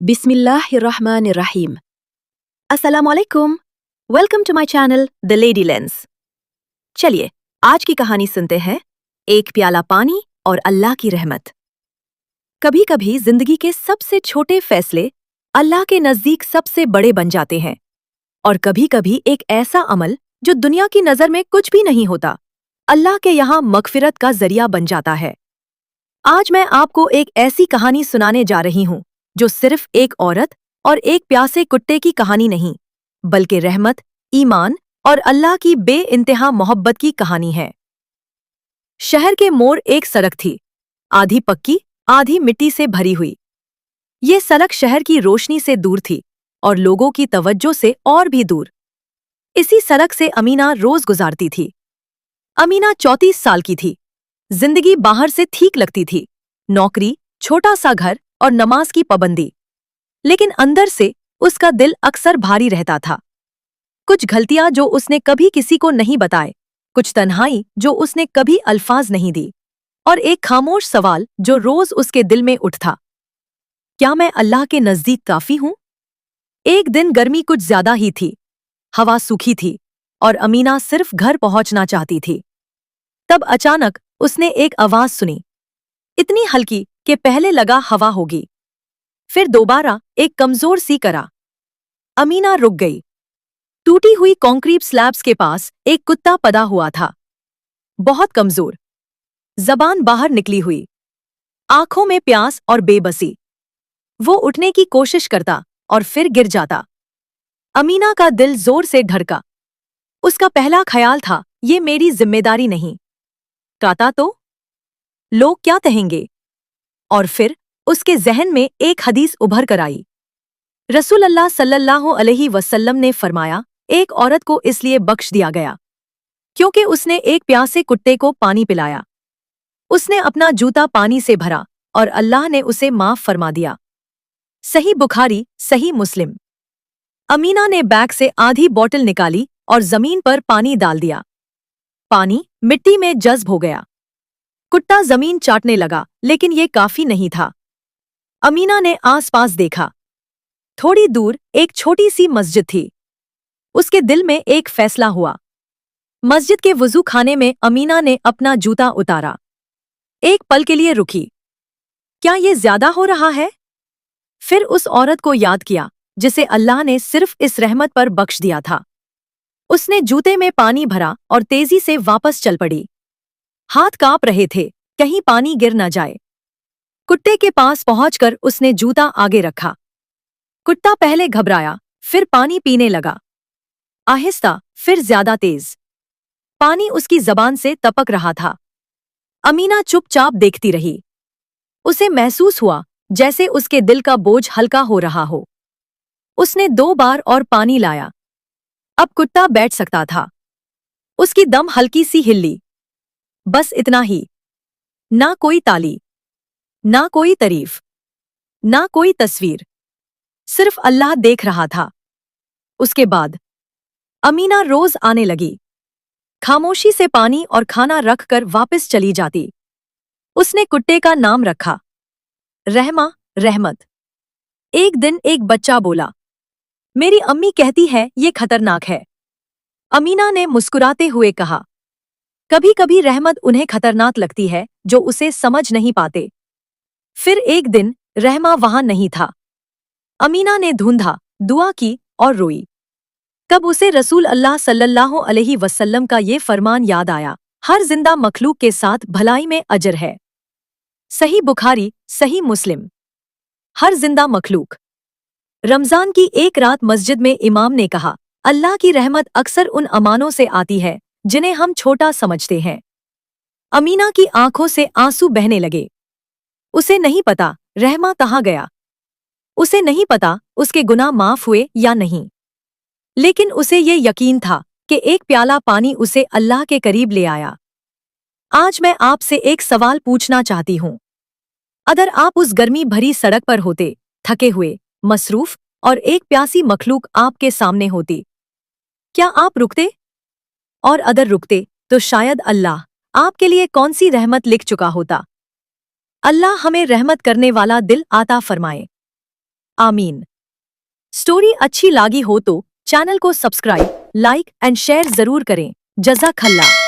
Bismillahirrahmanirrahim. Assalamualaikum. Welcome to my channel, The Lady Lens. चलिए, आज की कहानी सुनते हैं, एक प्याला पानी और अल्लाह की रहमत। कभी कभी जिंदगी के सबसे छोटे फैसले अल्लाह के नजदीक सबसे बड़े बन जाते हैं, और कभी कभी एक ऐसा अमल जो दुनिया की नजर में कुछ भी नहीं होता, अल्लाह के यहाँ मगफिरत का जरिया बन जाता है। आज मैं आपको एक ऐसी कहानी सुनाने जा रही हूँ जो सिर्फ एक औरत और एक प्यासे कुत्ते की कहानी नहीं, बल्कि रहमत, ईमान और अल्लाह की बेइंतहा मोहब्बत की कहानी है। शहर के मोड़ एक सड़क थी, आधी पक्की आधी मिट्टी से भरी हुई। ये सड़क शहर की रोशनी से दूर थी और लोगों की तवज्जो से और भी दूर। इसी सड़क से अमीना रोज गुजारती थी। अमीना 34 साल की थी। जिंदगी बाहर से ठीक लगती थी, नौकरी, छोटा सा घर और नमाज की पाबंदी, लेकिन अंदर से उसका दिल अक्सर भारी रहता था। कुछ गलतियां जो उसने कभी किसी को नहीं बताए, कुछ तन्हाई जो उसने कभी अल्फाज नहीं दी, और एक खामोश सवाल जो रोज उसके दिल में उठता, क्या मैं अल्लाह के नजदीक काफी हूं? एक दिन गर्मी कुछ ज्यादा ही थी, हवा सूखी थी और अमीना सिर्फ घर पहुंचना चाहती थी। तब अचानक उसने एक आवाज सुनी, इतनी हल्की कि पहले लगा हवा होगी, फिर दोबारा एक कमजोर सी करा। अमीना रुक गई। टूटी हुई कंक्रीट स्लैब्स के पास एक कुत्ता पड़ा हुआ था, बहुत कमजोर, जबान बाहर निकली हुई, आंखों में प्यास और बेबसी। वो उठने की कोशिश करता और फिर गिर जाता। अमीना का दिल जोर से धड़का। उसका पहला ख्याल था, ये मेरी जिम्मेदारी नहीं, काटा तो लोग क्या कहेंगे? और फिर उसके जहन में एक हदीस उभर कर आई। रसूल अल्लाह सल्लल्लाहु अलैहि वसल्लम ने फरमाया, एक औरत को इसलिए बख्श दिया गया क्योंकि उसने एक प्यासे कुत्ते को पानी पिलाया। उसने अपना जूता पानी से भरा और अल्लाह ने उसे माफ फरमा दिया। सही बुखारी, सही मुस्लिम। अमीना ने बैग से आधी बोतल निकाली और जमीन पर पानी डाल दिया। पानी मिट्टी में जज्ब हो गया। कुत्ता जमीन चाटने लगा, लेकिन ये काफी नहीं था। अमीना ने आसपास देखा। थोड़ी दूर एक छोटी सी मस्जिद थी। उसके दिल में एक फैसला हुआ। मस्जिद के वुजू खाने में अमीना ने अपना जूता उतारा। एक पल के लिए रुकी, क्या ये ज्यादा हो रहा है? फिर उस औरत को याद किया जिसे अल्लाह ने सिर्फ इस रहमत पर बख्श दिया था। उसने जूते में पानी भरा और तेजी से वापस चल पड़ी। हाथ कांप रहे थे, कहीं पानी गिर न जाए। कुत्ते के पास पहुंचकर उसने जूता आगे रखा। कुत्ता पहले घबराया, फिर पानी पीने लगा, आहिस्ता, फिर ज्यादा तेज। पानी उसकी जबान से टपक रहा था। अमीना चुपचाप देखती रही। उसे महसूस हुआ जैसे उसके दिल का बोझ हल्का हो रहा हो। उसने 2 बार और पानी लाया। अब कुत्ता बैठ सकता था। उसकी दम हल्की सी हिल्ली। बस इतना ही। ना कोई ताली, ना कोई तारीफ, ना कोई तस्वीर, सिर्फ अल्लाह देख रहा था। उसके बाद अमीना रोज आने लगी, खामोशी से पानी और खाना रखकर वापस चली जाती। उसने कुत्ते का नाम रखा, रहमा, रहमत। एक दिन एक बच्चा बोला, मेरी अम्मी कहती है ये खतरनाक है। अमीना ने मुस्कुराते हुए कहा, कभी कभी रहमत उन्हें खतरनाक लगती है जो उसे समझ नहीं पाते। फिर एक दिन रहमा वहां नहीं था। अमीना ने ढूंढा, दुआ की और रोई। कब उसे रसूल अल्लाह सल्लल्लाहु अलैहि वसल्लम का ये फरमान याद आया, हर जिंदा मखलूक के साथ भलाई में अजर है। सही बुखारी, सही मुस्लिम। हर जिंदा मखलूक। रमजान की एक रात मस्जिद में इमाम ने कहा, अल्लाह की रहमत अक्सर उन अमानों से आती है जिन्हें हम छोटा समझते हैं। अमीना की आंखों से आंसू बहने लगे। उसे नहीं पता रहमा कहाँ गया। उसे नहीं पता उसके गुनाह माफ हुए या नहीं, लेकिन उसे ये यकीन था कि एक प्याला पानी उसे अल्लाह के करीब ले आया। आज मैं आपसे एक सवाल पूछना चाहती हूँ। अगर आप उस गर्मी भरी सड़क पर होते, थके हुए, मसरूफ, और एक प्यासी मखलूक आपके सामने होती, क्या आप रुकते? और अगर रुकते तो शायद अल्लाह आपके लिए कौन सी रहमत लिख चुका होता। अल्लाह हमें रहमत करने वाला दिल आता फरमाए। आमीन। स्टोरी अच्छी लगी हो तो चैनल को सब्सक्राइब, लाइक एंड शेयर जरूर करें। जज़ाकल्लाह।